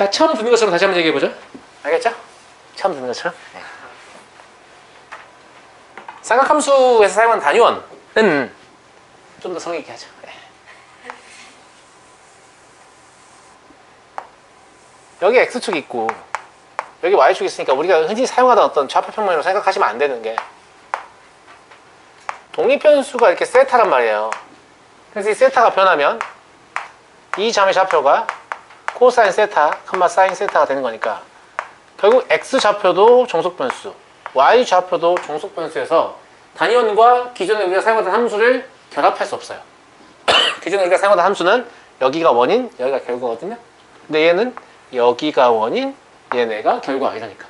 자, 처음 듣는 것처럼 다시 한번 얘기해보죠. 알겠죠? 처음 듣는 것처럼. 네. 삼각함수에서 사용하는 단위원은 좀 더 성의 있게 하죠. 네. 여기 X축이 있고 여기 Y축이 있으니까 우리가 흔히 사용하던 어떤 좌표 평면으로 생각하시면 안 되는 게 독립변수가 이렇게 세타란 말이에요. 그래서 이 세타가 변하면 이 점의 좌표가 코사인 세타, 사인 세타가 되는 거니까 결국 X 좌표도 종속변수, Y 좌표도 종속변수여서 단위원과 기존에 우리가 사용하던 함수를 결합할 수 없어요. 기존에 우리가 사용하던 함수는 여기가 원인, 여기가 결과거든요. 근데 얘는 여기가 원인, 얘네가 결과 이러니까.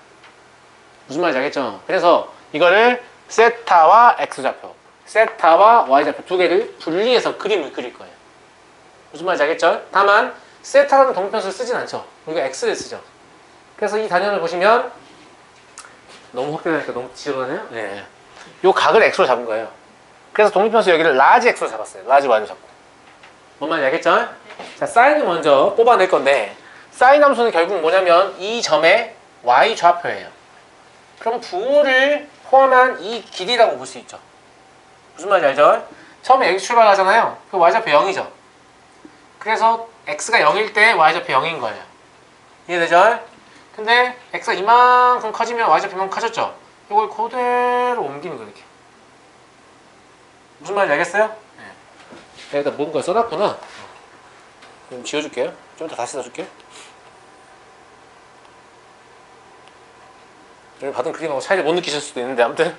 무슨 말인지 알겠죠? 그래서 이거를 세타와 X좌표, 세타와 Y좌표 두 개를 분리해서 그림을 그릴 거예요. 무슨 말인지 알겠죠? 다만 세타라는 독립변수를 쓰진 않죠. 우리가 X를 쓰죠. 그래서 이 단위원을 보시면 너무 확대하니까 너무 지루하네요. 네. 요 각을 X로 잡은 거예요. 그래서 독립변수 여기를 라지 X로 잡았어요. 라지 Y로 잡고. 뭔 말인지 알겠죠? 네. 자, 사인을 먼저 뽑아낼 건데 사인 함수는 결국 뭐냐면 이 점의 Y 좌표예요. 그럼 부호를 포함한 이 길이라고 볼 수 있죠. 무슨 말인지 알죠? 처음에 여기 출발하잖아요. 그 Y좌표 0이죠. 그래서 X가 0일 때 Y좌표 0인 거예요. 이해되죠? 근데 X가 이만큼 커지면 Y좌표 이만큼 커졌죠? 이걸 그대로 옮기는 거예요. 이렇게. 무슨 말인지 알겠어요? 네. 여기다 뭔가 써놨구나. 좀 지워줄게요. 좀 더 다시 써줄게요. 여기 받은 그림하고 차이를 못 느끼실 수도 있는데 아무튼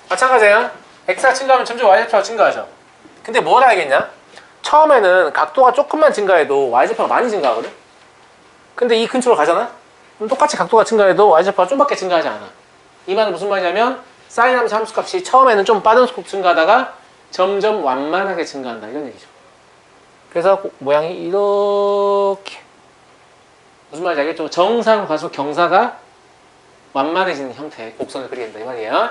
마찬가지예요. X가 증가하면 점점 Y좌표가 증가하죠. 근데 뭘 알겠냐? 처음에는 각도가 조금만 증가해도 Y좌표가 많이 증가하거든? 근데 이 근처로 가잖아? 그럼 똑같이 각도가 증가해도 Y좌표가 좀밖에 증가하지 않아. 이 말은 무슨 말이냐면 사인 함수 함수값이 처음에는 좀 빠른 속도 증가하다가 점점 완만하게 증가한다 이런 얘기죠. 그래서 모양이 이렇게 무슨 말인지 알겠죠? 정상 가속 경사가 완만해지는 형태의 곡선을 그리게 된다 이 말이에요.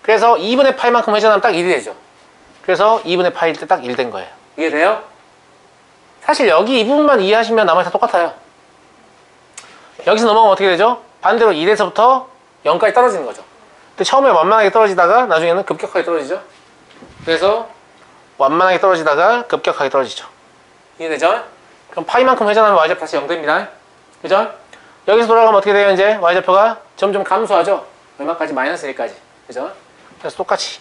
그래서 2분의 파이만큼 회전하면 딱 1이 되죠. 그래서 2분의 파일 때 딱 1 된 거예요. 이해돼요? 사실 여기 이 부분만 이해하시면 나머지 다 똑같아요. 여기서 넘어가면 어떻게 되죠? 반대로 1에서부터 0까지 떨어지는 거죠. 근데 처음에 완만하게 떨어지다가 나중에는 급격하게 떨어지죠. 그래서 완만하게 떨어지다가 급격하게 떨어지죠. 이해되죠? 그럼 파이만큼 회전하면 Y좌표 다시 0 됩니다. 그죠? 여기서 돌아가면 어떻게 돼요? 이제 Y좌표가 점점 감소하죠. 얼마까지? 마이너스 1까지. 그죠? 그래서 똑같이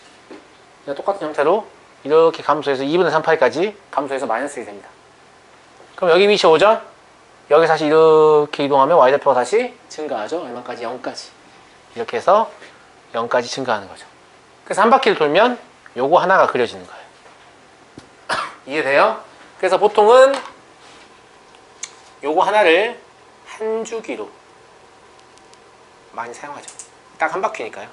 똑같은 형태로 이렇게 감소해서 2분의 3파이까지 감소해서 마이너스 1이 됩니다. 그럼 여기 위치 오죠? 여기 다시 이렇게 이동하면 Y좌표가 다시 증가하죠. 얼마까지? 0까지. 이렇게 해서 0까지 증가하는 거죠. 그래서 한 바퀴를 돌면 요거 하나가 그려지는 거예요. 이해돼요? 그래서 보통은 요거 하나를 한 주기로 많이 사용하죠. 딱 한 바퀴니까요.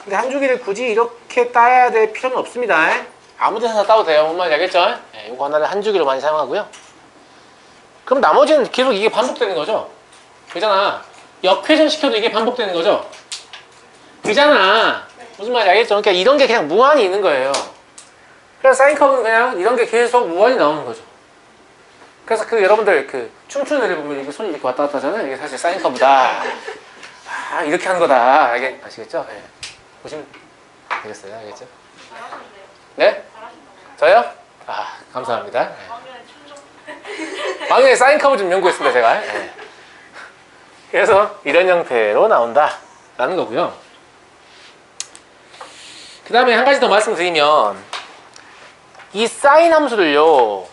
근데 한 주기를 굳이 이렇게 따야 될 필요는 없습니다. 아무 데서나 따도 돼요. 뭔 말인지 알겠죠? 네, 요거 하나를 한 주기로 많이 사용하고요. 그럼 나머지는 계속 이게 반복되는 거죠? 그잖아. 역회전 시켜도 이게 반복되는 거죠? 그잖아. 무슨 말인지 알겠죠? 그러니까 이런 게 그냥 무한히 있는 거예요. 그래서 사인 커브는 그냥 이런 게 계속 무한히 나오는 거죠. 그래서 그 여러분들 그 춤추는 애를 보면 이게 손이 이렇게 왔다 갔다 하잖아요. 이게 사실 사인 커브다. 아, 이렇게 하는 거다. 아시겠죠? 네. 보시면 되겠어요. 알겠죠? 잘하셨는데요? 네? 잘하신다고요? 저요? 아, 감사합니다. 네. 왕년에 춤 좀... 왕년에 사인 커브 좀 연구했습니다, 제가. 네. 그래서 이런 형태로 나온다. 라는 거고요. 그 다음에 한 가지 더 말씀드리면 이 사인 함수를요.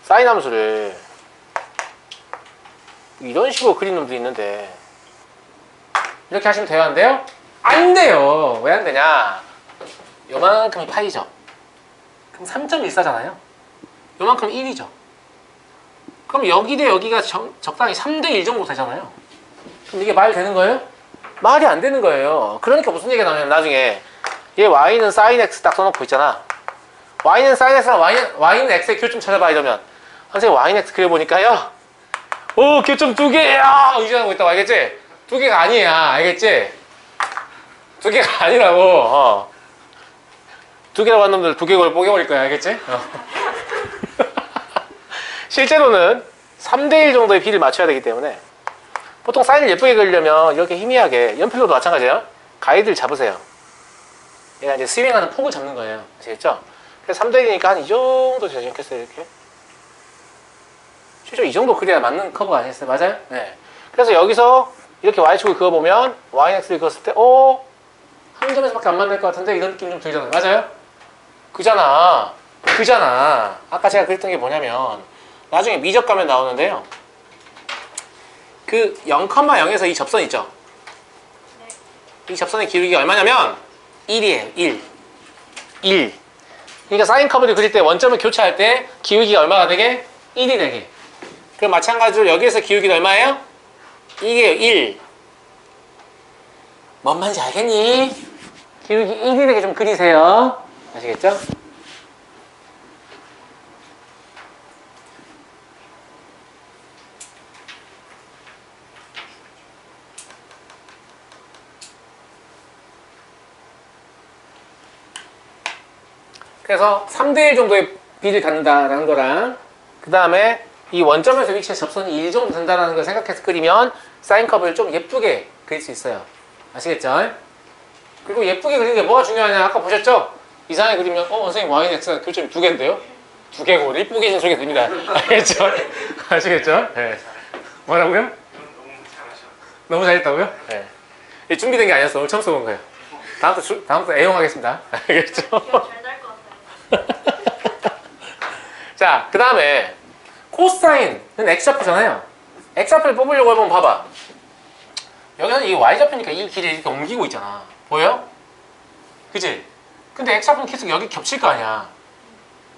사인 함수를 이런 식으로 그린 놈도 있는데 이렇게 하시면 돼요? 안 돼요? 안 돼요. 왜 안 되냐? 요만큼이 파이죠. 그럼 3.14잖아요. 요만큼 1이죠. 그럼 여기 대 여기가 적당히 3대 1 정도 되잖아요. 그럼 이게 말이 되는 거예요? 말이 안 되는 거예요. 그러니까 무슨 얘기가 나오냐면 나중에 얘 y는 sin x 딱 써놓고 있잖아. y는 sin x랑 y는 x의 교점 찾아봐 이러면 선생님 y는 x 그려보니까요. 오 교점 2개야! 의지하고 있다고 알겠지? 2개가 아니야. 알겠지? 2개가 아니라고. 2 두 개라고 한 놈들 두 개 걸 뽀개버릴 거야. 알겠지? 실제로는 3대1 정도의 비를 맞춰야 되기 때문에 보통 사인을 예쁘게 그리려면 이렇게 희미하게 연필로도 마찬가지예요. 가이드를 잡으세요. 얘가 이제 스윙하는 폭을 잡는 거예요. 아시겠죠? 그래서 3대1이니까 한 이 정도 재생했어요. 이렇게. 실제로 이 정도 그려야 맞는 커브가 아니었어요. 맞아요? 네. 그래서 여기서 이렇게 Y축을 그어보면 Y는 X를 그었을 때 한 점에서밖에 안 만날 것 같은데 이런 느낌이 좀 들잖아요. 맞아요? 그잖아. 아까 제가 그랬던 게 뭐냐면 나중에 미적 가면 나오는데요. 그 0,0에서 이 접선 있죠? 이 접선의 기울기가 얼마냐면 1이에요. 1. 그러니까 사인 커브를 그릴 때 원점을 교차할 때 기울기가 얼마가 되게? 1이 되게. 그럼 마찬가지로 여기에서 기울기는 얼마예요? 이게요. 1. 뭔 말인지 알겠니? 기울기 1이 되게 좀 그리세요. 아시겠죠? 그래서 3대1 정도의 비를 갖는다라는 거랑 그 다음에 이 원점에서 위치해 접선이 1 정도 된다는 걸 생각해서 그리면 사인 커브를 좀 예쁘게 그릴 수 있어요. 아시겠죠? 그리고 예쁘게 그리는 게 뭐가 중요하냐 아까 보셨죠? 이상하게 그리면 선생님 Y는 X가 교점이 2개인데요? 2개고 이쁘게 해준 소리가 됩니다. 알겠죠? 아시겠죠? 네. 뭐라고요? 너무 잘했다고요? 네. 준비된 게 아니었어. 오늘 처음 써본 거예요. 다음부터 애용하겠습니다. 알겠죠? 잘될 것 같아요. 자, 그 다음에 코사인은 X좌표잖아요. X좌표를 뽑으려고 해보면 봐봐. 여기는 이 Y좌표니까 이 길이 이렇게 옮기고 있잖아. 보여? 그치? 근데 X좌표는 계속 여기 겹칠 거 아니야.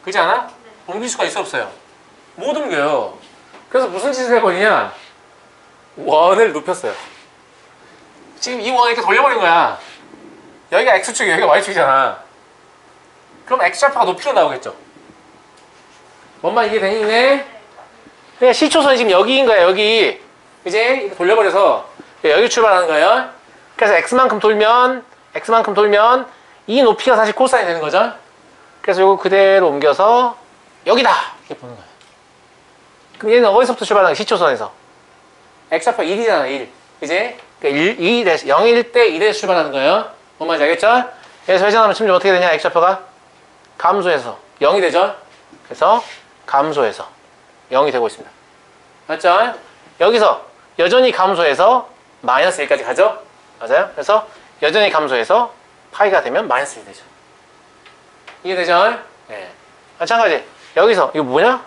그렇지 않아? 옮길 수가 있어 없어요? 못 옮겨요. 그래서 무슨 짓을 해버리냐? 원을 눕혔어요. 지금 이 원을 이렇게 돌려버린 거야. 여기가 X축, 여기가 Y축이잖아. 그럼 X좌표가 높이로 나오겠죠? 뭔 말 이해되니? 그러니까 시초선이 지금 여기인 거야, 여기. 이제 이렇게 돌려버려서 여기 출발하는 거예요. 그래서 X만큼 돌면 이 높이가 사실 코사인이 되는 거죠. 그래서 이거 그대로 옮겨서 여기다! 이렇게 보는 거예요. 그럼 얘는 어디서부터 출발하는 거야? 시초선에서. X좌표 1이잖아, 1. 이제 0일 때 1에서 출발하는 거예요. 뭔 말인지 알겠죠? 그래서 회전하면 점점 어떻게 되냐, X좌표가? 감소해서 0이 되죠? 그래서 감소해서 0이 되고 있습니다. 맞죠? 여기서 여전히 감소해서 마이너스 1까지 가죠? 맞아요? 그래서 여전히 감소해서 파이가 되면 마이너스 1 되죠. 이해되죠? 네. 마찬가지. 여기서 이거 뭐냐?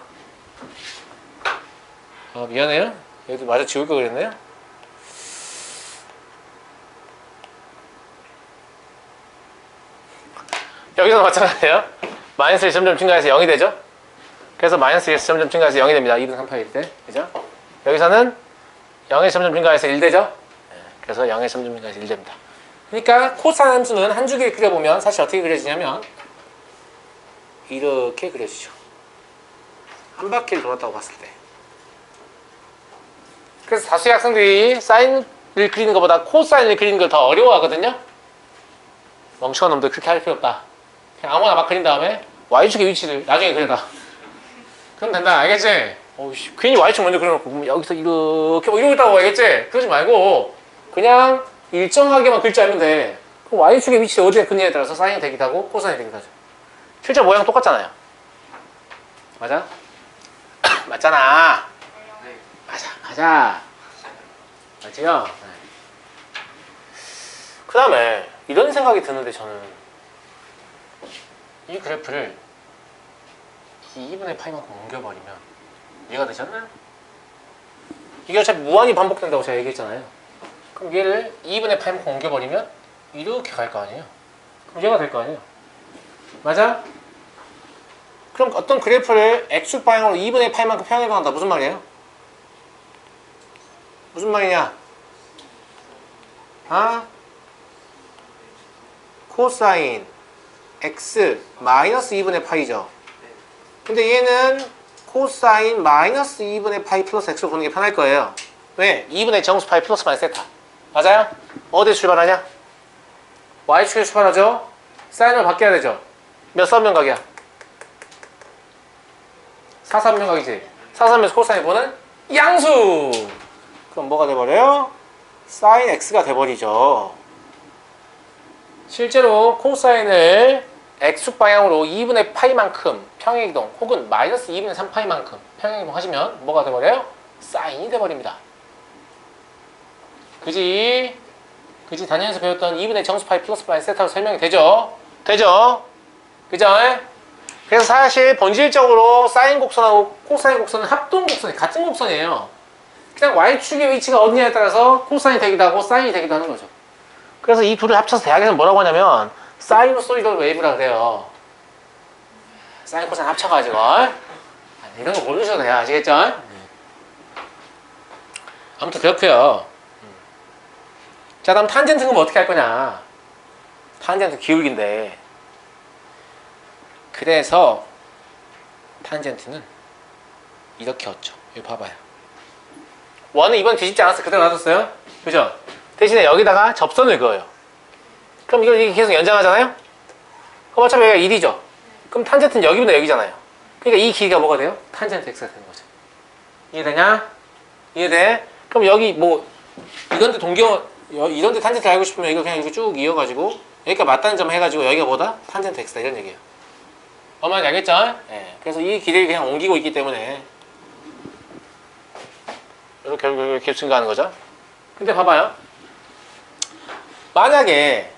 미안해요. 여기도 마저 지울 걸 그랬네요. 여기서 마찬가지예요. 마이너스 1 점점 증가해서 0이 되죠? 그래서 마이너스 1에서 점점 증가해서 0이 됩니다. 2분 3파일 때. 그죠? 여기서는 0에서 점점 증가해서 1 되죠? 그래서 0에서 점점 증가해서 1 됩니다. 그러니까 코사인 함수는 한 주기를 그려보면 사실 어떻게 그려지냐면 이렇게 그려지죠. 한 바퀴를 돌았다고 봤을 때. 그래서 다수의 학생들이 사인을 그리는 것보다 코사인을 그리는 걸 더 어려워하거든요. 멍청한 놈들 그렇게 할 필요 없다. 그냥 아무나 막 그린 다음에 Y축의 위치를 나중에 그려라. 그럼 된다. 알겠지? 괜히 Y축 먼저 그려놓고 여기서 이렇게 이러고 있다고 알겠지? 그러지 말고 그냥 일정하게만 글자 알면 돼. 그럼 Y축의 위치 어디에 그냐에 따라서 사인이 되기도 하고 코사인이 되기도 하죠. 실제 모양 똑같잖아요. 맞아? 맞잖아. 네. 맞아. 맞지요? 네. 그 다음에 이런 생각이 드는데 저는 이 그래프를 2분의 파이만큼 옮겨버리면 이해가 되셨나요? 이게 어차피 무한히 반복된다고 제가 얘기했잖아요. 그럼 얘를 2분의 파이만큼 옮겨버리면 이렇게 갈 거 아니에요? 그럼 얘가 될 거 아니에요? 맞아? 그럼 어떤 그래프를 X축 방향으로 2분의 파이만큼 평행이동한다. 무슨 말이에요? 무슨 말이냐? 코사인 X 마이너스 2분의 파이죠. 근데 얘는 코사인 마이너스 2분의 파이 플러스 X로 보는 게 편할 거예요. 왜? 2분의 정수 파이 플러스 마이너스 세타. 맞아요? 어디에 출발하냐? Y축에 출발하죠? 사인을 바뀌어야 되죠. 몇 삼면각이야? 사삼면각이지. 사삼면에서 코사인 보는 양수. 그럼 뭐가 돼버려요? 사인 x가 돼버리죠. 실제로 코사인을 x축 방향으로 2분의 파이만큼 평행이동 혹은 마이너스 2분의 3파이만큼 평행이동 하시면 뭐가 돼버려요? 사인이 돼버립니다. 그지? 단연에서 배웠던 2분의 정수파이 플러스 파이 세타로 설명이 되죠? 되죠? 그죠? 그래서 사실 본질적으로 사인 곡선하고 코사인 곡선은 합동 곡선이 같은 곡선이에요. 그냥 y축의 위치가 어디냐에 따라서 코사인이 되기도 하고 사인이 되기도 하는 거죠. 그래서 이 둘을 합쳐서 대학에서는 뭐라고 하냐면 사이노소이덜 웨이브라 그래요. 사인 코사인 합쳐가지고 이런 거 모르셔도 돼요. 아시겠죠? 아무튼 그렇고요. 자, 다음 탄젠트 그럼 어떻게 할 거냐? 탄젠트 기울기인데, 그래서 탄젠트는 이렇게 얻죠. 여기 봐봐요. 원은 이번 뒤집지 않았어. 그대로 놔뒀어요. 그죠? 대신에 여기다가 접선을 그어요. 그럼 이걸 이렇게 계속 연장하잖아요? 그럼 어차피 여기가 1이죠. 그럼 탄젠트는 여기보다 여기잖아요. 그러니까 이 길이가 뭐가 돼요? 탄젠트 x가 되는 거죠. 이해되냐? 이해돼? 그럼 여기 뭐 이런데 이런데 탄젠트 알고 싶으면 이거 그냥 이렇게 쭉 이어가지고 여기가 맞다는 점 해가지고 여기가 뭐다? 탄젠트 x다 이런 얘기예요. 어머니 알겠죠? 네. 그래서 이 길이를 그냥 옮기고 있기 때문에 이렇게 증가하는 거죠. 근데 봐봐요. 만약에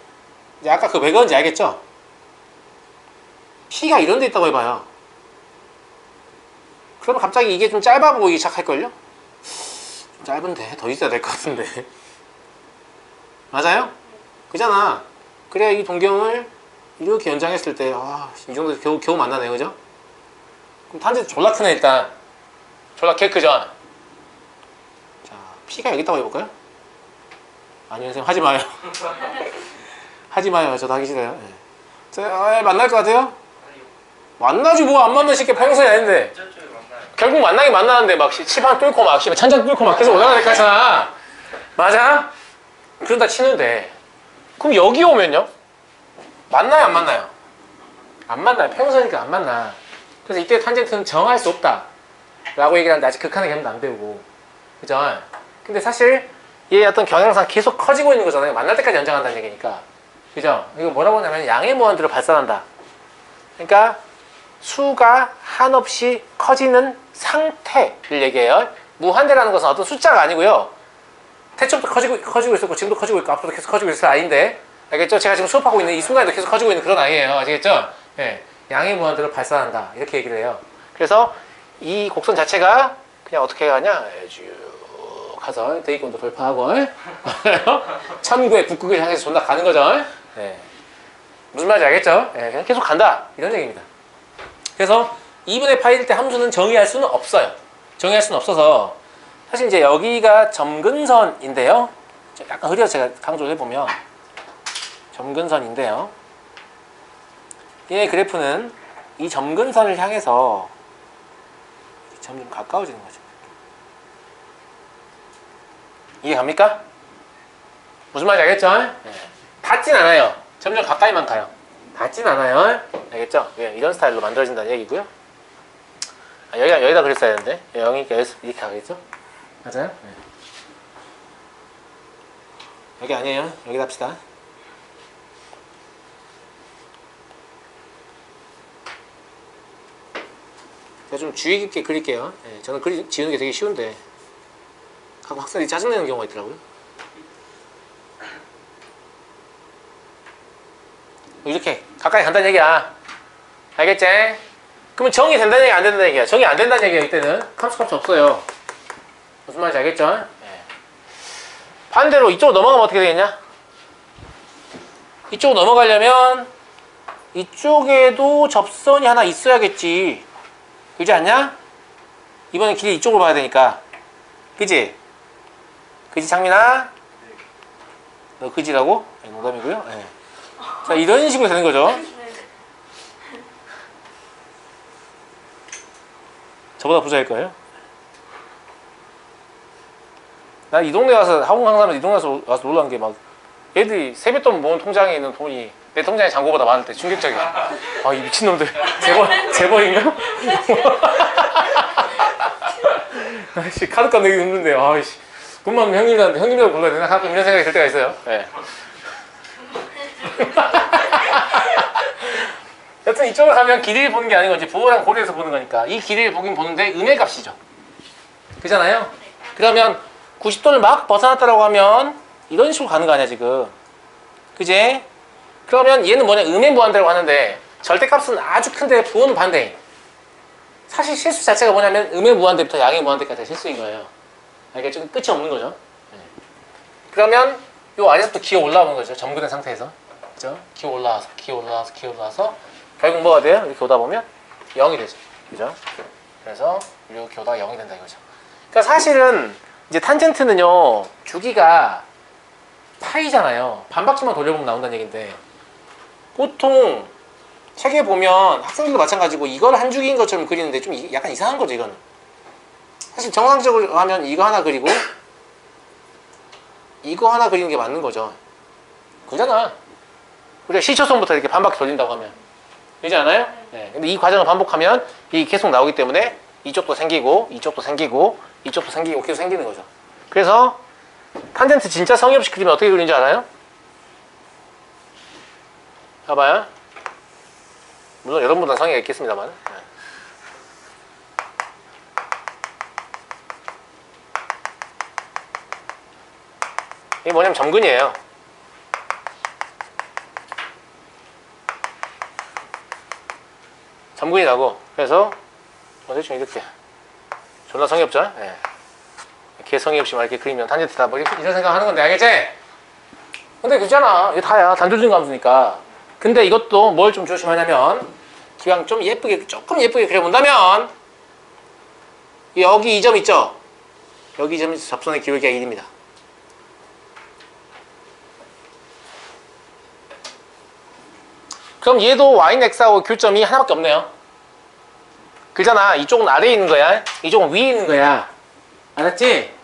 이제 아까 그 왜 그런지 알겠죠? P가 이런 데 있다고 해봐요. 그러면 갑자기 이게 좀 짧아 보이기 시작할걸요? 좀 짧은데 더 있어야 될 것 같은데. 맞아요? 그잖아. 그래야 이 동경을 이렇게 연장했을 때 이 정도 겨우 만나네. 그죠? 그럼 탄젠트 졸라 크네. 일단 졸라 개 크죠? 자, P가 여기 있다고 해볼까요? 아니요 선생님 하지 마요. 하지 마요. 저도 하기 싫어요. 네. 자, 만날 것 같아요? 만나지 뭐. 안 만나 쉽게 평소에 아닌데 결국 만나긴 만나는데 막 칠판 뚫고 막 천장 뚫고 막 계속 올라가야 될 거잖아. 맞아? 그러다 치는데 그럼 여기 오면요? 만나요 안 만나요? 안 만나요. 평소니까 안 만나. 그래서 이때 탄젠트는 정할 수 없다 라고 얘기를 하는데 아직 극한의 개념도 안 배우고. 그죠? 근데 사실 얘 어떤 경향상 계속 커지고 있는 거잖아요. 만날 때까지 연장한다는 얘기니까. 그죠? 이거 뭐라고 하냐면 양의 무한대로 발산한다. 그러니까 수가 한없이 커지는 상태를 얘기해요. 무한대라는 것은 어떤 숫자가 아니고요. 태초부터 커지고 있었고 지금도 커지고 있고 앞으로도 계속 커지고 있을 아이인데, 알겠죠? 제가 지금 수업하고 있는 이 순간에도 계속 커지고 있는 그런 아이예요. 아시겠죠? 예. 양의 무한대로 발산한다 이렇게 얘기를 해요. 그래서 이 곡선 자체가 그냥 어떻게 가냐, 쭉 가서 대기권도 돌파하고 천구의 북극을 향해서 존나 가는 거죠. 예. 무슨 말인지 알겠죠? 예, 그냥 계속 간다 이런 얘기입니다. 그래서 2분의 파일 때 함수는 정의할 수는 없어요. 정의할 수는 없어서 사실 이제 여기가 점근선인데요. 약간 흐려서 제가 강조를 해보면 점근선인데요. 얘 그래프는 이 점근선을 향해서 점점 가까워지는 거죠. 이해갑니까? 무슨 말인지 알겠죠? 네. 닿진 않아요. 점점 가까이만 가요. 닿진 않아요. 알겠죠? 이런 스타일로 만들어진다는 얘기고요. 여기다 그랬어야 되는데 여기니까 이렇게 가겠죠? 맞아요? 네. 여기 아니에요. 여기다 합시다. 제가 좀 주의 깊게 그릴게요. 네, 저는 지우는 게 되게 쉬운데 가끔 학생들이 짜증내는 경우가 있더라고요. 이렇게 가까이 간다는 얘기야. 알겠지? 그러면 정이 된다는 얘기 안 된다는 얘기야. 정이 안 된다는 얘기야. 이때는 함수값이 없어요. 무슨 말인지 알겠죠? 네. 반대로 이쪽으로 넘어가면 어떻게 되겠냐? 이쪽으로 넘어가려면 이쪽에도 접선이 하나 있어야겠지. 그지 않냐? 이번엔 길이 이쪽으로 봐야 되니까. 그지? 그지 창민아? 너 그지라고? 네, 농담이고요. 네. 자, 이런 식으로 되는 거죠. 저보다 부자일 거예요. 나 이 동네 와서 학원 강사면 이 동네 와서 놀란 게 막 애들이 세뱃돈 모은 통장에 있는 돈이 내 통장에 잔고보다 많을 때 충격적이야. 아, 이 미친놈들. 재벌인가? 아이씨, 카드값 내기 힘든데. 아이씨. 돈 많으면 형님이라도 불러야 되나? 가끔 이런 생각이 들 때가 있어요. 네. 여튼 이쪽으로 가면 길이를 보는 게 아닌 건지 부호랑 고리에서 보는 거니까 이 길이를 보긴 보는데 음의 값이죠. 그잖아요? 그러면 90도를 막 벗어났다라고 하면 이런 식으로 가는 거 아니야 지금. 그지? 그러면 얘는 뭐냐? 음의 무한대라고 하는데 절대값은 아주 큰데 부호는 반대. 사실 실수 자체가 뭐냐면 음의 무한대부터 양의 무한대까지 실수인 거예요. 알겠죠? 끝이 없는 거죠. 네. 그러면 요 아래서부터 기어 올라오는 거죠. 점근된 상태에서. 그죠? 기어 올라와서 결국 뭐가 돼요? 이렇게 오다 보면 0이 되죠. 그죠? 그래서 이렇게 오다가 0이 된다 이거죠. 그러니까 사실은 이제 탄젠트는요. 주기가 파이잖아요. 반바퀴만 돌려보면 나온다는 얘기인데 보통 책에 보면 학생들도 마찬가지고 이걸 한 주기인 것처럼 그리는데 좀 약간 이상한 거죠 이거는. 사실 정상적으로 하면 이거 하나 그리고 이거 하나 그리는 게 맞는 거죠. 그잖아. 우리가 시초성부터 이렇게 반바퀴 돌린다고 하면 그렇지 않아요? 네. 근데 이 과정을 반복하면 이게 계속 나오기 때문에 이쪽도 생기고 이쪽도 생기고 이쪽도 생기고 계속 생기는 거죠. 그래서 탄젠트 진짜 성의 없이 그리면 어떻게 그리는 줄 알아요? 봐봐요. 물론 여러분보다 성의가 있겠습니다만. 네. 이게 뭐냐면 점근이에요. 점근이라고. 그래서 대충 이렇게 존나 성의 없죠? 네. 이렇게 성의 없이 막 이렇게 그리면 탄젠트다 뭐 이런 생각하는 건데 알겠지? 근데 그잖아. 이거 다야. 단조준 감수니까. 근데 이것도 뭘 좀 조심하냐면 기왕 좀 예쁘게 조금 예쁘게 그려본다면 여기 이 점 있죠? 여기 이 점이 접선의 기울기가 1입니다. 그럼 얘도 y는 x하고 교점이 하나밖에 없네요. 그잖아. 이쪽은 아래에 있는 거야. 이쪽은 위에 있는 거야. 알았지?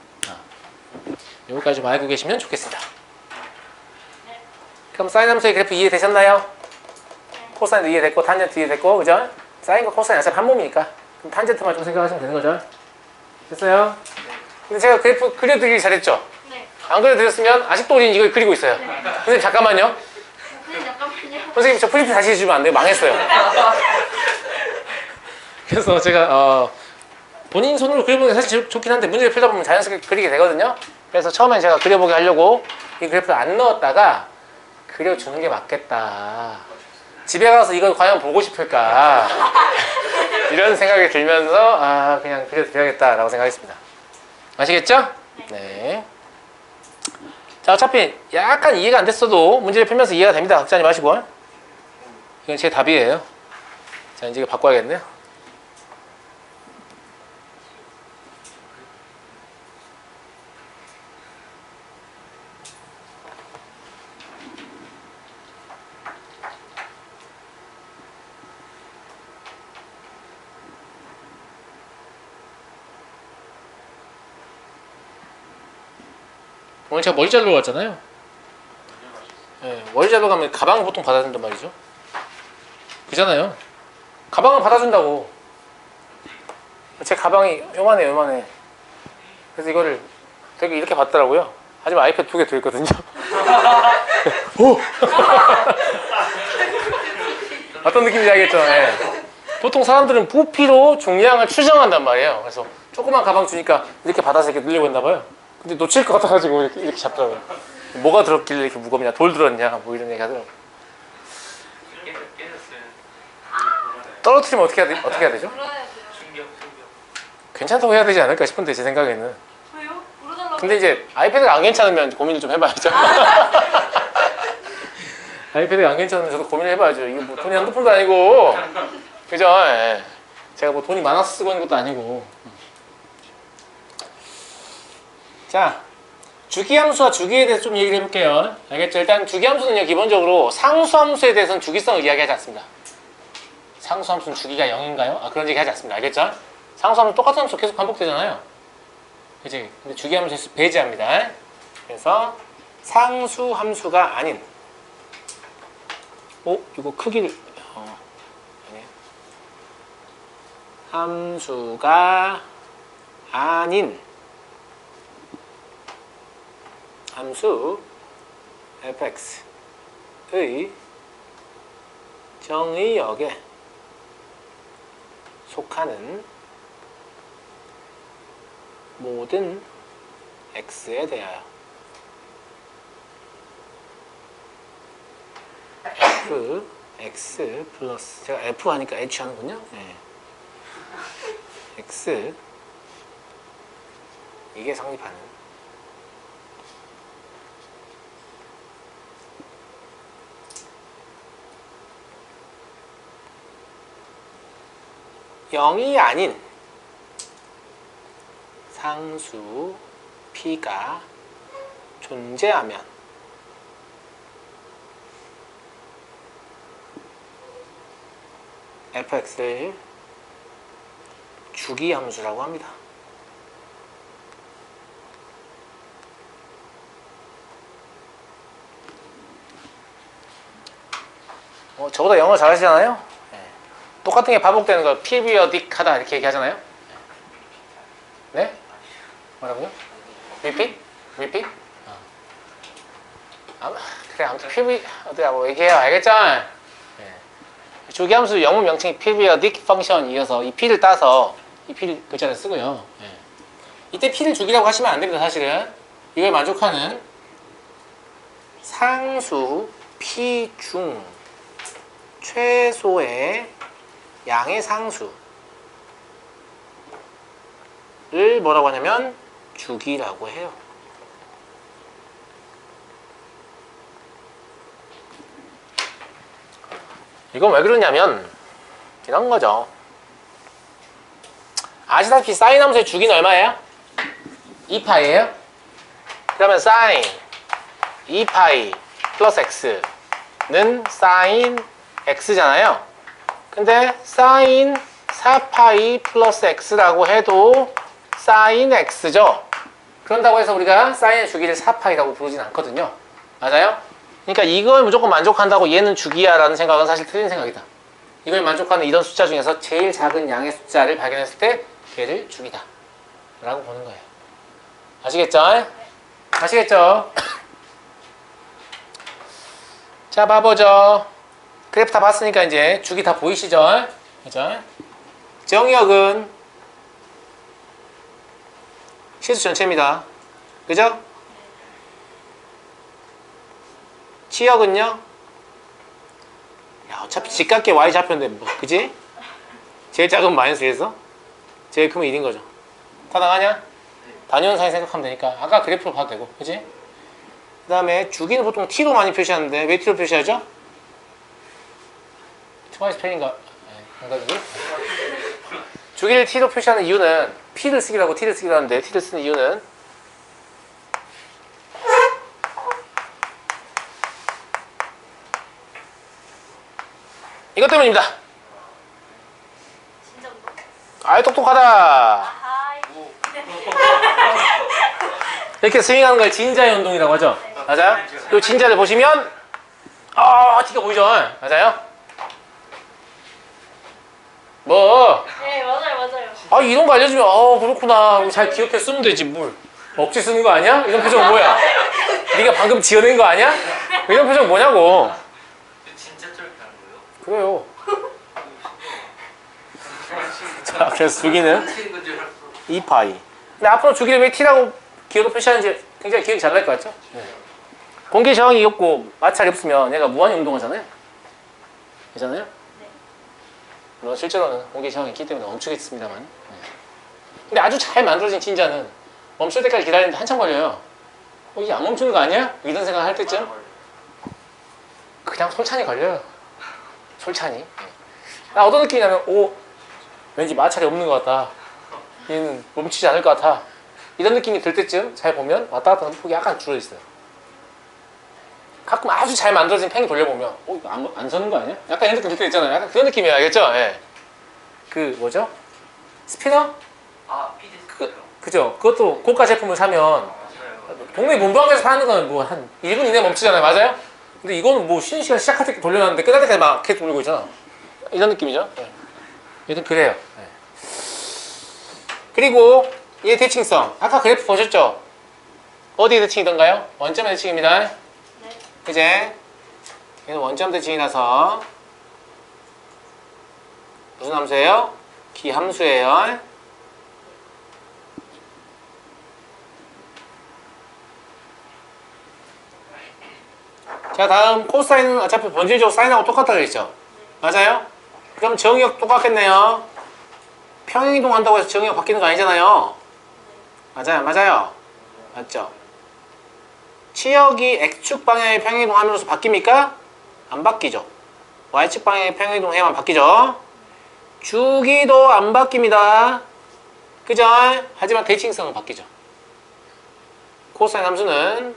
여기까지 좀 알고 계시면 좋겠습니다. 그럼 사인 함수의 그래프 이해되셨나요? 코사인도 이해됐고 탄젠트 이해됐고 그죠? 사인과 코사인 어차피 한 몸이니까 그럼 탄젠트만 좀 생각하시면 되는 거죠? 됐어요? 근데 제가 그래프 그려드리기 잘했죠? 네. 안 그려드렸으면 아직도 우리는 이걸 그리고 있어요. 선생님 잠깐만요. 선생님 잠깐만요. 선생님 저 프린트 다시 해주면 안 돼요? 망했어요. 그래서 제가 본인 손으로 그려보는 게 사실 좋긴 한데 문제를 풀다 보면 자연스럽게 그리게 되거든요. 그래서 처음에 제가 그려보게 하려고 이 그래프를 안 넣었다가 그려주는 게 맞겠다. 집에 가서 이걸 과연 보고 싶을까 이런 생각이 들면서 그냥 그려드려야겠다라고 생각했습니다. 아시겠죠? 네. 자, 어차피 약간 이해가 안 됐어도 문제를 풀면서 이해가 됩니다. 걱정하지 마시고. 이건 제 답이에요. 자, 이제 이거 바꿔야겠네요. 오늘 제가 머리 자르러 갔잖아요. 네, 머리 자르러 가면 가방을 보통 받아준단 말이죠. 그잖아요. 가방을 받아준다고. 제 가방이 요만해. 그래서 이거를 되게 이렇게 받더라고요. 하지만 아이패드 2개 들어있거든요. 오! 어떤 느낌인지 알겠죠? 네. 보통 사람들은 부피로 중량을 추정한단 말이에요. 그래서 조그만 가방 주니까 이렇게 받아서 이렇게 늘려고 했나봐요. 근데 놓칠 것 같아가지고 이렇게 잡더라고요. 뭐가 들었길래 이렇게 무겁냐? 돌 들었냐? 뭐 이런 얘기 하더라고요. 떨어뜨리면 어떻게 해야 되죠? 물어야 돼요. 괜찮다고 해야 되지 않을까 싶은데 제 생각에는. 왜요? 물어달라고. 근데 이제 아이패드가 안 괜찮으면 고민을 좀 해봐야죠. 아이패드가 안 괜찮으면 저도 고민을 해봐야죠. 이게 뭐 돈이 한두 푼도 아니고. 그죠? 예. 제가 뭐 돈이 많아서 쓰고 있는 것도 아니고. 자, 주기함수와 주기에 대해서 좀 얘기를 해볼게요. 알겠죠? 일단 주기함수는요, 기본적으로 상수함수에 대해서는 주기성을 이야기하지 않습니다. 상수함수는 주기가 0인가요? 그런 얘기 하지 않습니다. 알겠죠? 상수함수는 똑같은 함수 계속 반복되잖아요. 그치? 근데 주기함수에서 배제합니다. 그래서 상수함수가 아닌 이거 크기를 아니에요. 함수가 아닌 함수 fx의 정의역에 속하는 모든 x에 대하여 f x 플러스 제가 f 하니까 h 하는군요. 네. x 이게 성립하는 영이 아닌 상수 p가 존재하면 fx를 주기 함수라고 합니다. 저보다 영어 잘하시잖아요? 네. 똑같은 게 반복되는 걸 periodic하다 이렇게 얘기하잖아요? 네? 뭐라고요? repeat? repeat? 그래 아무튼 periodic하고 얘기해요. 알겠죠? 네. 주기함수 영문 명칭이 periodic function이어서 이 p를 따서 이 p 글자를 쓰고요. 네. 이때 p를 주기라고 하시면 안 됩니다. 사실은 이걸 만족하는 상수 p 중 최소의 양의 상수를 뭐라고 하냐면 주기라고 해요. 이건 왜 그러냐면 이런 거죠. 아시다시피 사인 함수의 주기는 얼마예요? 2파이예요? 그러면 사인 2파이 플러스 x는 사인 x잖아요. 근데 사인 4파이 플러스 x라고 해도 사인 x죠. 그런다고 해서 우리가 사인의 주기를 4파이라고 부르진 않거든요. 맞아요? 그러니까 이걸 무조건 만족한다고 얘는 주기야 라는 생각은 사실 틀린 생각이다. 이걸 만족하는 이런 숫자 중에서 제일 작은 양의 숫자를 발견했을 때 걔를 주기다 라고 보는 거예요. 아시겠죠? 아시겠죠? 자 봐보죠. 그래프 다 봤으니까 이제 주기 다 보이시죠? 그죠? 정의역은 실수 전체입니다. 그죠? 치역은요? 야, 어차피 직각계 y 좌표인데 뭐 그지? 제일 작은 마이너스 1에서 제일 크면 1인 거죠. 다 나가냐? 단위원상에 생각하면 되니까 아까 그래프로 봐도 되고 그지? 그 다음에 주기는 보통 t로 많이 표시하는데 왜 t로 표시하죠? 트와이스 펜인가? 건강이지? 주기를 t로 표시하는 이유는 p를 쓰기로 하고 t를 쓰기로 하는데 t를 쓰는 이유는 이것 때문입니다. 진짜 뭐? 아이 똑똑하다. 아하이. 이렇게 스윙하는 걸 진자의 운동이라고 하죠. 맞아요? 이 진자를 보시면 티가 보이죠? 맞아요? 뭐? 네 맞아요. 이런 거 알려주면 그렇구나 잘 기억해 쓰면 되지 뭘 억지 쓰는 거 아니야? 이런 표정 뭐야? 네가 방금 지어낸 거 아니야? 이런 표정 뭐냐고. 진짜 저렇게 하는 거예요? 그래요. 자 그래서 주기는 치는 건줄 알았어. 2파이. 근데 앞으로 주기를 왜 t라고 기호로 표시하는지 굉장히 기억이 잘 날 것 같죠? 네. 공기 저항이 없고 마찰이 없으면 얘가 무한히 운동하잖아요. 그렇잖아요? 물론 실제로는 공기 저항이 있기 때문에 멈추겠습니다만. 네. 근데 아주 잘 만들어진 진자는 멈출 때까지 기다리는데 한참 걸려요. 이게 안 멈추는 거 아니야? 이런 생각을 할 때쯤 그냥 솔찬히 걸려요. 솔찬히. 네. 나 어떤 느낌이냐면 왠지 마찰이 없는 것 같다. 얘는 멈추지 않을 것 같아. 이런 느낌이 들 때쯤 잘 보면 왔다 갔다 하는 폭이 약간 줄어있어요. 가끔 아주 잘 만들어진 펜 돌려보면 이거 안 서는 거 아니야? 약간 이런 느낌 들 때 있잖아요. 약간 그런 느낌이에요. 알겠죠? 예. 그 뭐죠? 스피너? PD 그죠? 그것도 고가 제품을 사면 맞아요. 동네 문방구에서 파는 건 뭐 한 1분 이내에 멈추잖아요. 맞아요? 근데 이거는 뭐 쉬는 시간 시작할 때 돌려놨는데 끝날 때까지 막 계속 돌리고 있잖아. 이런 느낌이죠. 네. 얘는 그래요. 네. 그리고 얘 대칭성. 아까 그래프 보셨죠? 어디에 대칭이던가요? 원점 대칭입니다. 네. 그제? 얘는 원점 대칭이라서 무슨 함수예요? 기함수예요. 자, 다음 코사인은 어차피 본질적으로 사인하고 똑같다고 했죠? 맞아요? 그럼 정의역 똑같겠네요. 평행이동 한다고 해서 정의역 바뀌는 거 아니잖아요. 맞아요, 맞아요. 맞죠? 치역이 X축 방향의 평행이동 함으로써 바뀝니까? 안 바뀌죠. Y축 방향의 평행이동 해야만 바뀌죠. 주기도 안 바뀝니다. 그죠? 하지만 대칭성은 바뀌죠. 코사인 함수는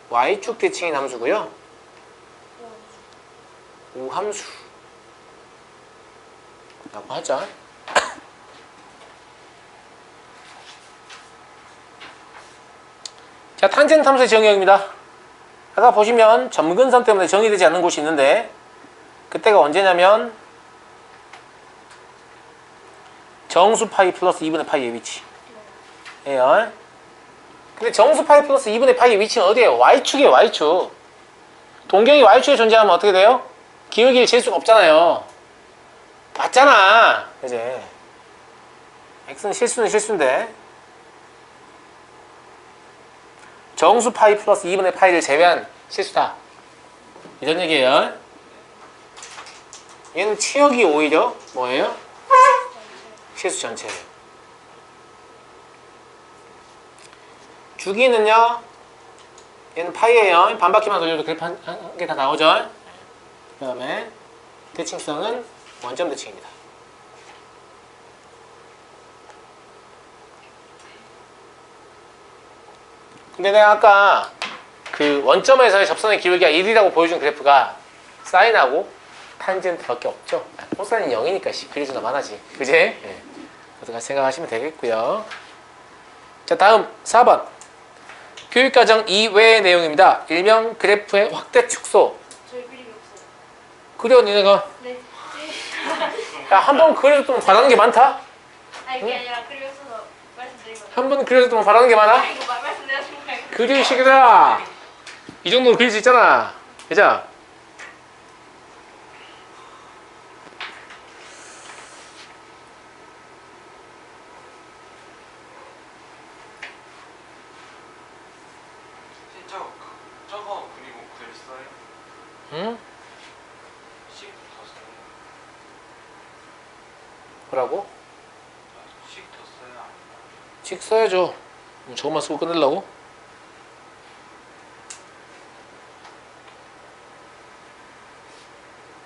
Y축 대칭인 함수고요. 우함수 라고 하죠. 자, 탄젠트 함수의 정의역입니다. 아까 보시면 점근선 때문에 정의되지 않는 곳이 있는데 그때가 언제냐면 정수 파이 플러스 2분의 파이의 위치예요. 근데 정수 파이 플러스 2분의 파이의 위치는 어디예요? Y축이에요. Y축. 동경이 Y축에 존재하면 어떻게 돼요? 기울기를 잴 수가 없잖아요. 맞잖아. 이제 X는 실수는 실수인데 정수 파이 플러스 2분의 파이를 제외한 실수다. 이런 얘기예요. 얘는 치역이 오히려 뭐예요? 실수 전체예요. 주기는요, 얘는 파이예요. 반바퀴만 돌려도 그래프 한 개 다 나오죠. 그 다음에 대칭성은 원점 대칭입니다. 근데 내가 아까 그 원점에서의 접선의 기울기가 1이라고 보여준 그래프가 사인하고 탄젠트밖에 없죠. 코사인은 0이니까 그래도 나만하지. 그지? 네. 그렇게 생각하시면 되겠고요. 자, 다음 4번. 교육과정 이외의 내용입니다. 일명 그래프의 확대 축소. 저희 그림이 없어요. 그려, 니네가. 네. 야, 한 번 그려줬더니 바라는 게 많다? 아니 그게 아니라 그림이 없어서 말씀드린 거예요. 한 번 그려줬더니 바라는 게 많아? 이거 말씀드렸던 거예요. 그리시기라. 이 정도는 그릴 수 있잖아. 그죠? 저거 그리고 글 써요? 응? 식 더 써요? 뭐라고? 식 더 써야 안 칙 써야죠. 뭐 저것만 쓰고 끝내려고?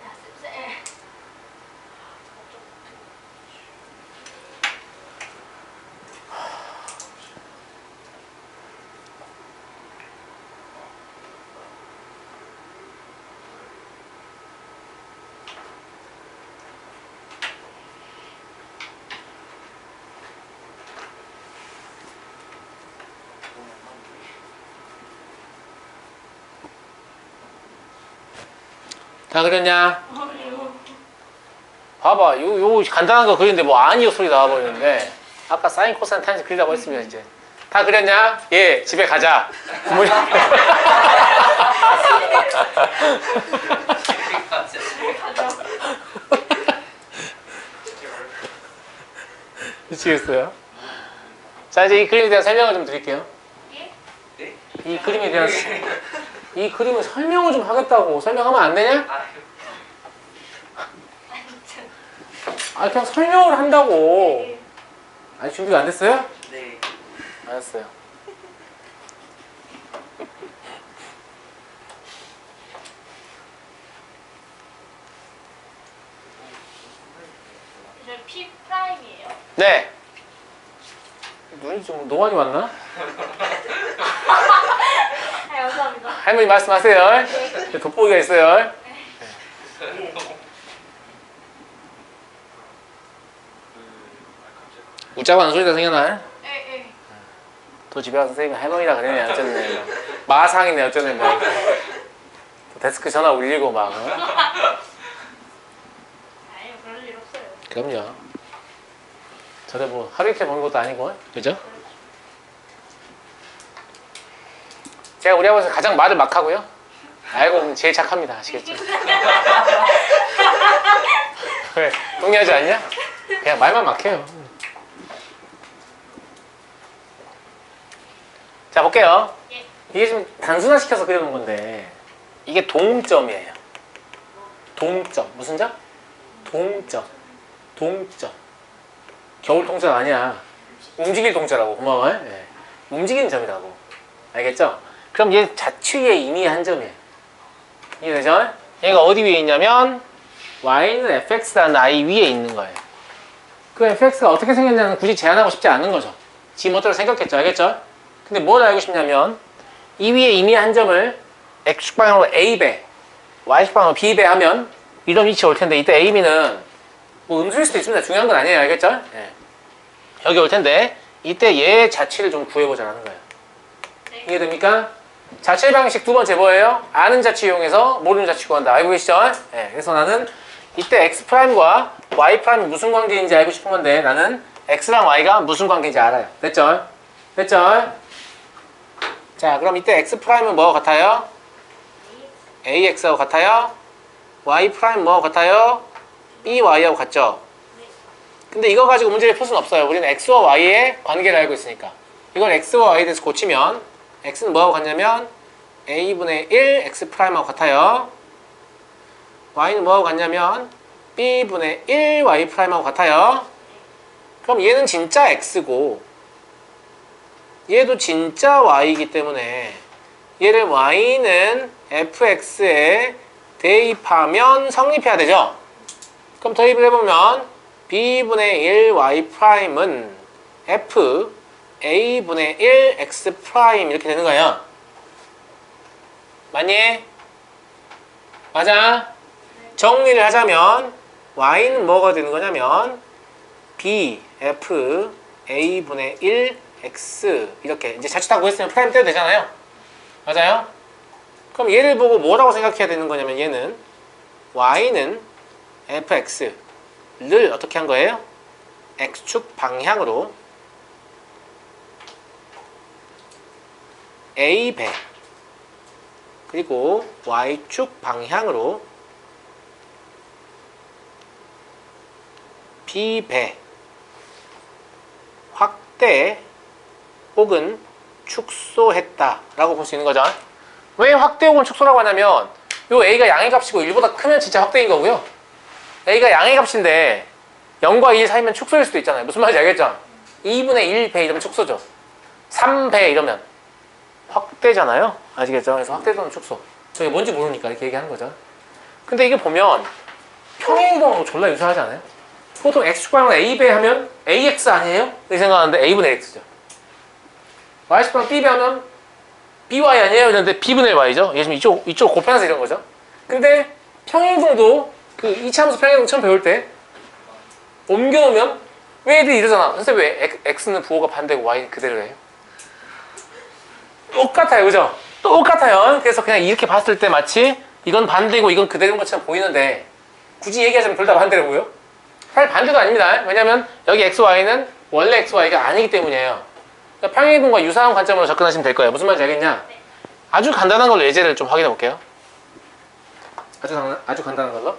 야, 쌤. 다 그렸냐? 봐봐, 요 간단한 거 그리는데 뭐 아니요 소리 나와버리는데 아까 사인 코사인 탄젠트 그리라고 했으면 이제 다 그렸냐? 예, 집에 가자. 부모님. 미치겠어요. 자, 이제 이 그림에 대한 설명을 좀 드릴게요. 예? 네? 이 그림에 대한 이 그림을 설명을 좀 하겠다고. 설명하면 안 되냐? 아, 그냥 설명을 한다고. 아니, 준비가 안 됐어요? 네. 알았어요. 저 P 프라임이에요. 네. 눈이 좀 노안이 왔나? 아, 감사합니다. 할머니 말씀하세요. 돋보기가 있어요. 웃자고 하는 소리가 생겨나? 예. 또 집에 와서 선생님이 할머니라 그러네 어쩌네. 마상이네 어쩌네. 뭐. 데스크 전화 울리고 막. 아니요, 그럴 일 없어요. 그럼요. 저도 뭐 하루 이틀 보는 것도 아니고, 그죠? 제가 우리 아버지 가장 말을 막 하고요. 알고 보면 제일 착합니다. 아시겠죠? 왜? 동의하지 않냐? 그냥 말만 막 해요. 자, 볼게요. 예. 이게 좀 단순화시켜서 그려놓은 건데, 이게 동점이에요. 동점. 무슨 점? 동점. 동점. 겨울 동점 아니야. 움직일 동자라고. 고마워요. 예. 움직이는 점이라고. 알겠죠? 그럼 얘 자취의 의미한 점이에요. 이해되죠? 얘가 어디 위에 있냐면 y는 fx라는 i 위에 있는 거예요. 그 fx가 어떻게 생겼냐는 굳이 제한하고 싶지 않은 거죠. 지 멋대로 생겼겠죠. 알겠죠? 근데 뭘 알고 싶냐면 이 위에 의미한 점을 x축 방향으로 a배, y축 방향으로 b배 하면 이런 위치에 올 텐데 이때 a, b는 뭐 음수일 수도 있습니다. 중요한 건 아니에요. 알겠죠? 예. 여기 올 텐데 이때 얘 자취를 좀 구해보자라는 거예요. 네. 이해됩니까? 자취 방식 두 번째 뭐예요? 아는 자취 이용해서 모르는 자취 구한다. 알고 계시죠? 네, 그래서 나는 이때 x'과 y'이 무슨 관계인지 알고 싶은 건데 나는 x랑 y가 무슨 관계인지 알아요. 됐죠? 됐죠? 자, 그럼 이때 x'은 뭐와 같아요? ax하고 같아요? y'은 뭐와 같아요? by하고 같죠? 근데 이거 가지고 문제를 풀 수는 없어요. 우리는 x와 y의 관계를 알고 있으니까. 이걸 x와 y에 대해서 고치면 x는 뭐하고 같냐면 a분의 1 x'하고 같아요. y는 뭐하고 같냐면 b분의 1 y'하고 같아요. 그럼 얘는 진짜 x고 얘도 진짜 y이기 때문에 얘를 y는 fx에 대입하면 성립해야 되죠. 그럼 대입을 해보면 b분의 1 y'은 f a분의 1 x' 이렇게 되는 거예요. 맞니? 맞아? 정리를 하자면 y는 뭐가 되는 거냐면 b, f, a분의 1, x 이렇게 이제 자칫 다 구했으면 프라임 떼도 되잖아요. 맞아요? 그럼 얘를 보고 뭐라고 생각해야 되는 거냐면 얘는 y는 fx를 어떻게 한 거예요? x축 방향으로 a배 그리고 y축 방향으로 b배 확대 혹은 축소했다 라고 볼 수 있는 거죠. 왜 확대 혹은 축소라고 하냐면 요 a가 양의 값이고 1보다 크면 진짜 확대인 거고요. a가 양의 값인데 0과 1 사이면 축소일 수도 있잖아요. 무슨 말인지 알겠죠? 2분의 1배 이러면 축소죠. 3배 이러면 확대잖아요. 아시겠죠? 그래서 확대도는 축소. 저게 뭔지 모르니까 이렇게 얘기하는 거죠. 근데 이게 보면 평행이동하고 졸라 유사하지 않아요? 보통 x축 방향으로 a배 하면 ax 아니에요? 이렇게 생각하는데 a분의 x죠. y축 방향 b배 하면 by 아니에요? 이런데 b분의 y죠. 얘 지금 이쪽 곱해서 이런 거죠. 근데 평행이동도 그 이차함수 평행이동 처음 배울 때 옮겨놓으면 왜 애들이 이러잖아. 선생님 왜 x는 부호가 반대고 y는 그대로 해요? 똑같아요. 그죠? 똑같아요. 그래서 그냥 이렇게 봤을 때 마치 이건 반대고 이건 그대로인 것처럼 보이는데 굳이 얘기하자면 둘 다 반대로 보여? 사실 반대도 아닙니다. 왜냐면 여기 x, y는 원래 x, y가 아니기 때문이에요. 그러니까 평행이동과 유사한 관점으로 접근하시면 될 거예요. 무슨 말인지 알겠냐? 아주 간단한 걸로 예제를 좀 확인해 볼게요. 아주 간단한 걸로.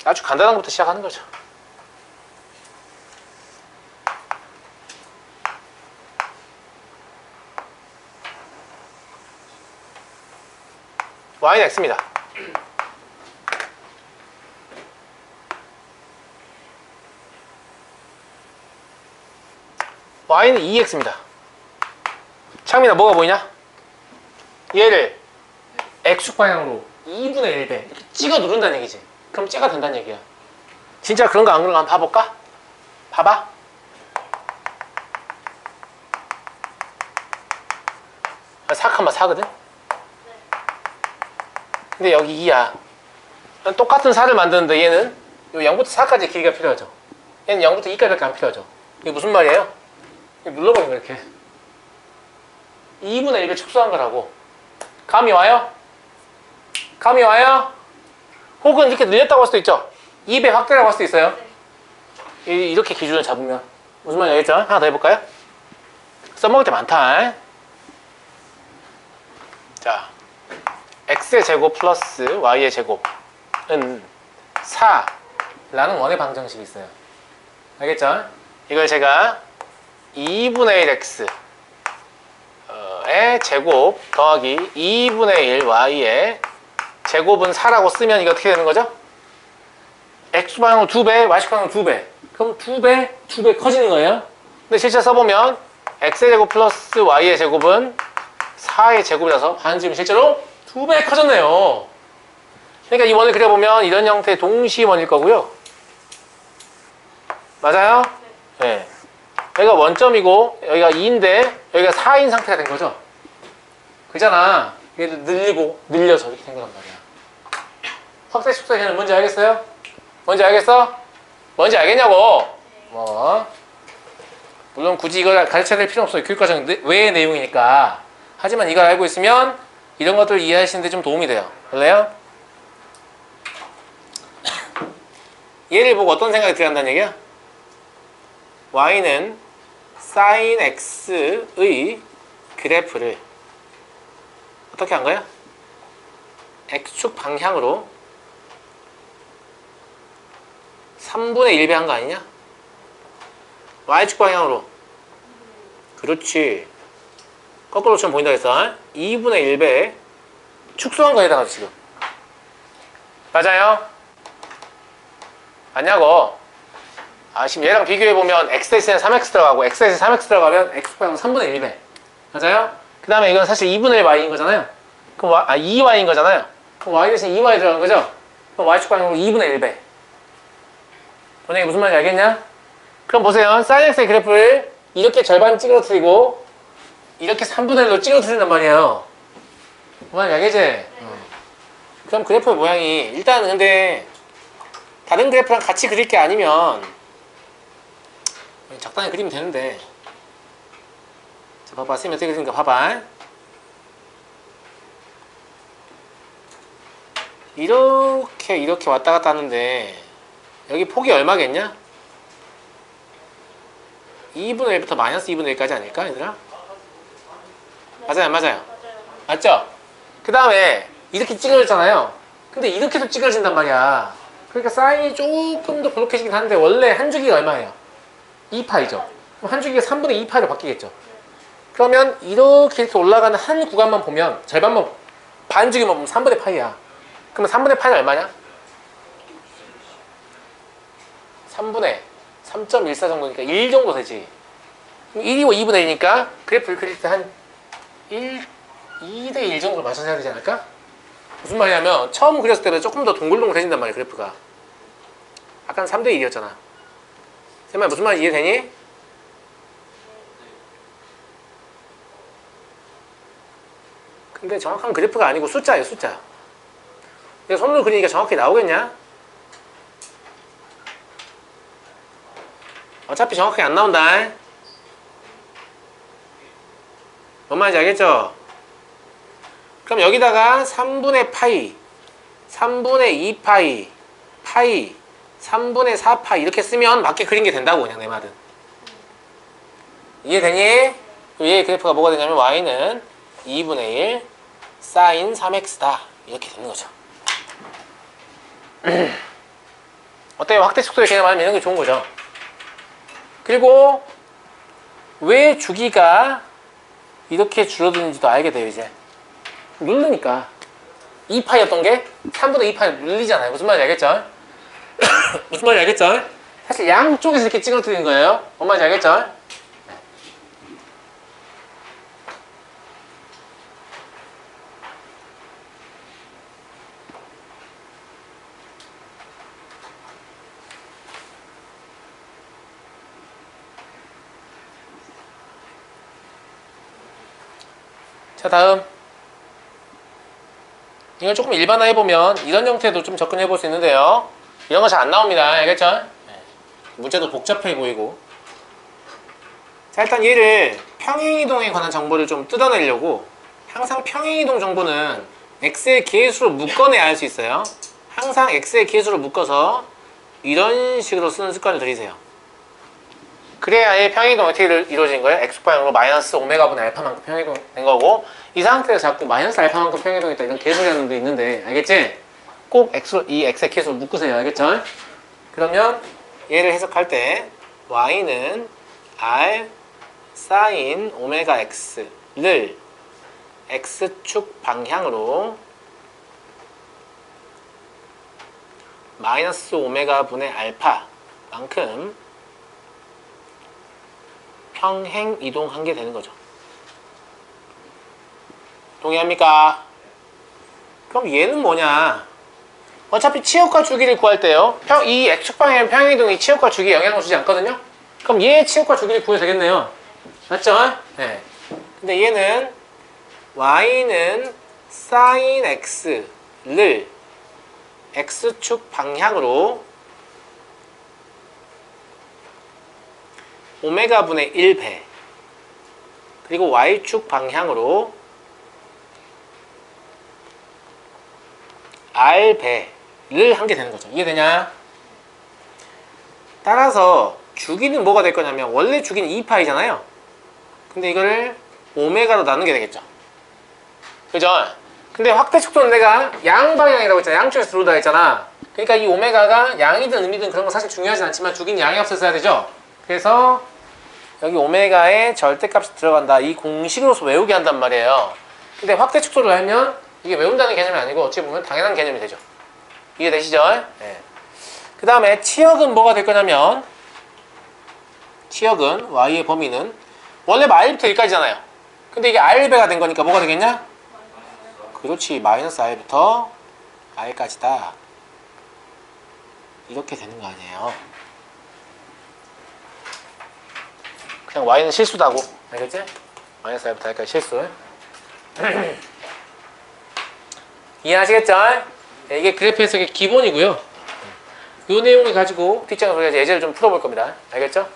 아주 간단한 것부터 시작하는 거죠. y는 x입니다. y는 2x입니다. 창민아 뭐가 보이냐? 얘를 x축 방향으로 2분의 1배 이렇게 찍어 누른다는 얘기지. 그럼 째가 된다는 얘기야. 진짜 그런가 안 그런가 한번 봐볼까? 봐봐. 사하면 4거든? 근데 여기 2야. 똑같은 4를 만드는데 얘는 요 0부터 4까지 길이가 필요하죠. 얘는 0부터 2까지밖에 안 필요하죠. 이게 무슨 말이에요? 눌러버린 거야 이렇게. 2분의 1배 축소한 거라고. 감이 와요? 감이 와요? 혹은 이렇게 늘렸다고 할 수도 있죠. 2배 확대라고 할 수도 있어요. 이렇게 기준을 잡으면 무슨 말인지 알겠죠? 하나 더 해볼까요? 써먹을 때 많다. 자, x의 제곱 플러스 y의 제곱은 4라는 원의 방정식이 있어요. 알겠죠? 이걸 제가 2분의 1 x의 제곱 더하기 2분의 1 y의 제곱은 4라고 쓰면 이게 어떻게 되는 거죠? x방향으로 2배, y방향으로 2배. 그럼 2배 커지는 거예요. 근데 실제 써보면 x의 제곱 플러스 y의 제곱은 4의 제곱이라서 반지름이 실제로 2배 커졌네요. 그러니까 이 원을 그려보면 이런 형태의 동시원일 거고요. 맞아요? 네. 여기가 원점이고 여기가 2인데 여기가 4인 상태가 된 거죠. 그잖아. 이게 늘리고 늘려서 이렇게 된 거란 말이야. 확대 축소는 뭔지 알겠어요? 뭔지 알겠어? 뭔지 알겠냐고? 뭐 물론 굳이 이걸 가르쳐야 될 필요 없어요. 교육과정 외의 내용이니까. 하지만 이걸 알고 있으면 이런 것들을 이해하시는데 좀 도움이 돼요. 그래요? 얘를 보고 어떤 생각이 들어간다는 얘기야? y는 sin x의 그래프를 어떻게 한 거야? x축 방향으로 3분의 1배 한 거 아니냐? y축 방향으로. 그렇지. 거꾸로 치면 보인다 했어. 2분의 1배 축소한 거에 해당하죠 지금. 맞아요? 맞냐고? 지금 얘랑 비교해보면 x에서는 3x 들어가고 x에서 3x 들어가면 x방향 3분의 1배. 맞아요? 그 다음에 이건 사실 2분의 1 y인 거잖아요. 그럼 2y인 거잖아요. 그럼 y 대신 2y 들어간 거죠? 그럼 y축 방향으로 2분의 1배. 본영이 무슨 말인지 알겠냐? 그럼 보세요. sin x의 그래프를 이렇게 절반 찌그러뜨리고 이렇게 3분의 1로 찌그러뜨린단 말이에요. 그 말인지 알겠지? 그럼 그래프의 모양이 일단 근데 다른 그래프랑 같이 그릴 게 아니면 적당히 그리면 되는데. 자, 봐봐. 선생님이 어떻게 그리니까 봐봐. 이렇게 왔다 갔다 하는데 여기 폭이 얼마겠냐? 2분의 1부터 마이너스 2분의 1까지 아닐까 얘들아? 맞아요 맞아요 맞죠? 그 다음에 이렇게 찌그러졌잖아요. 근데 이렇게도 찌그러진단 말이야. 그러니까 사인이 조금 더 볼록해지긴 하는데 원래 한 주기가 얼마예요? 2파이죠. 그럼 한 주기가 3분의 2파이로 바뀌겠죠. 그러면 이렇게 올라가는 한 구간만 보면 절반만 반 주기만 보면 3분의 파이야. 그러면 3분의 파이는 얼마냐? 3분의 3.14 정도니까 1 정도 되지. 1이고 2분의 1이니까 그래프를 그릴 때 한 2대 1 정도를 맞춰서 해야 되지 않을까? 무슨 말이냐면 처음 그렸을 때는 조금 더 동글동글해진단 말이야 그래프가. 아까는 3대 1이었잖아. 쌤아 무슨 말인지 이해되니? 근데 정확한 그래프가 아니고 숫자예요 숫자. 내가 손으로 그리니까 정확히 나오겠냐? 어차피 정확하게 안 나온다. 뭔 말인지 알겠죠? 그럼 여기다가 3분의 파이, 3분의 2파이, 파이, 3분의 4파이 이렇게 쓰면 맞게 그린 게 된다고 그냥 내 말은. 이해되니? 얘의 그래프가 뭐가 되냐면 y는 2분의 1 sin 3x다 이렇게 되는 거죠. 어때요? 확대 축소의 개념 하면 이런 게 좋은 거죠. 그리고 왜 주기가 이렇게 줄어드는지도 알게 돼요 이제. 누르니까 2파이였던 게 3분의 2파이 눌리잖아요. 무슨 말인지 알겠죠? 무슨 말인지 알겠죠? 사실 양쪽에서 이렇게 찌그러뜨리는 거예요. 뭔 말인지 알겠죠? 자 다음 이걸 조금 일반화해보면 이런 형태도 좀 접근해볼 수 있는데요. 이런 거 잘 안 나옵니다. 알겠죠? 문제도 복잡해 보이고 자, 일단 얘를 평행이동에 관한 정보를 좀 뜯어내려고 항상 평행이동 정보는 x의 개수로 묶어내야 할 수 있어요. 항상 x의 개수로 묶어서 이런 식으로 쓰는 습관을 들이세요. 그래야 얘 평행이동 어떻게 이루어진 거예요? x방향으로 마이너스 오메가분의 알파만큼 평행이동 된 거고, 이 상태에서 자꾸 마이너스 알파만큼 평행이동했다 이런 개소리하는 데 있는데, 알겠지? 꼭 이 x의 개수로 묶으세요. 알겠죠? 그러면 얘를 해석할 때 y는 r sin 오메가 x를 x축 방향으로 마이너스 오메가 분의 알파만큼 평행 이동한 게 되는 거죠. 동의합니까? 그럼 얘는 뭐냐? 어차피 치역과 주기를 구할 때요, 이 x축 방향의 평행 이동이 치역과 주기에 영향을 주지 않거든요. 그럼 얘의 치역과 주기를 구해도 되겠네요. 맞죠? 네. 근데 얘는 y는 sin x를 x축 방향으로 오메가 분의 1배, 그리고 y축 방향으로 r배를 한 게 되는 거죠. 이해되냐? 따라서 주기는 뭐가 될 거냐면, 원래 주기는 2파이잖아요. 근데 이거를 오메가로 나누게 되겠죠. 그죠? 근데 확대 축소는 내가 양방향이라고 했잖아. 양쪽에서 들어오다 했잖아. 그러니까 이 오메가가 양이든 음이든 그런 거 사실 중요하진 않지만 주기는 양이 없었어야 되죠. 그래서 여기 오메가의 절대값이 들어간다, 이 공식으로서 외우게 한단 말이에요. 근데 확대 축소를 하면 이게 외운다는 개념이 아니고 어찌 보면 당연한 개념이 되죠. 이해되시죠? 네. 그 다음에 치역은 뭐가 될 거냐면, 치역은 y의 범위는 원래 r부터 1까지잖아요. 근데 이게 r배가 된 거니까 뭐가 되겠냐? 그렇지, 마이너스 r부터 r까지다. 이렇게 되는 거 아니에요. 그냥 y는 실수다고. 알겠지? 마이너스 r부터 r까지 실수. 이해하시겠죠? 네, 이게 그래프 해석의 기본이고요. 이 내용을 가지고 뒷장에서 예제를 좀 풀어볼 겁니다. 알겠죠?